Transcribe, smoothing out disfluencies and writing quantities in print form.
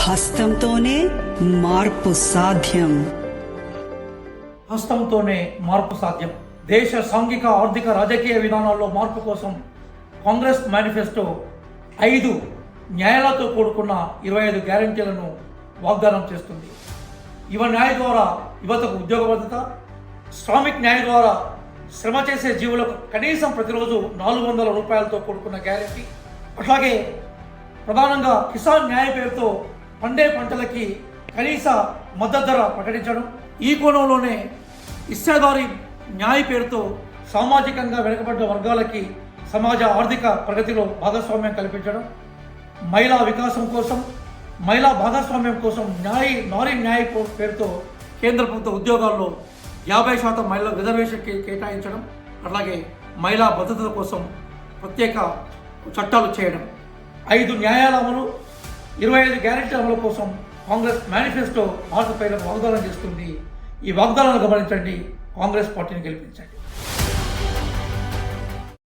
హస్తంతోనే మార్పు సాధ్యం. హస్తంతోనే మార్పు సాధ్యం. దేశ సాంఘిక ఆర్థిక రాజకీయ విధానాల్లో మార్పు కోసం కాంగ్రెస్ మేనిఫెస్టో 5 న్యాయాలతో కూడుకున్న 25 గ్యారంటీలను వాగ్దానం చేస్తుంది. యువ న్యాయ ద్వారా యువతకు ఉద్యోగ భద్రత, శ్రామిక్ న్యాయ ద్వారా శ్రమ చేసే జీవులకు కనీసం ప్రతిరోజు 400 రూపాయలతో కూడుకున్న గ్యారంటీ, అట్లాగే ప్రధానంగా కిసాన్ న్యాయ పేరుతో పండే పంటలకి కనీస మద్దతు ధర ప్రకటించడం, ఈ కోణంలోనే హిస్సాదారీ న్యాయ పేరుతో సామాజికంగా వెనుకబడ్డ వర్గాలకి సమాజ ఆర్థిక ప్రగతిలో భాగస్వామ్యం కల్పించడం, మహిళా వికాసం కోసం, మహిళా భాగస్వామ్యం కోసం నారీ న్యాయ పేరుతో కేంద్ర ప్రభుత్వ ఉద్యోగాల్లో 50% మహిళల రిజర్వేషన్ కేటాయించడం, అట్లాగే మహిళా భద్రత కోసం ప్రత్యేక చట్టాలు చేయడం, 5 న్యాయాల అమలు, 25 గ్యారెంటీ అమలు కోసం కాంగ్రెస్ మేనిఫెస్టో భారత ప్రజలకు వాగ్దానం చేస్తుంది. ఈ వాగ్దానాలను గమనించండి, కాంగ్రెస్ పార్టీని గెలిపించండి.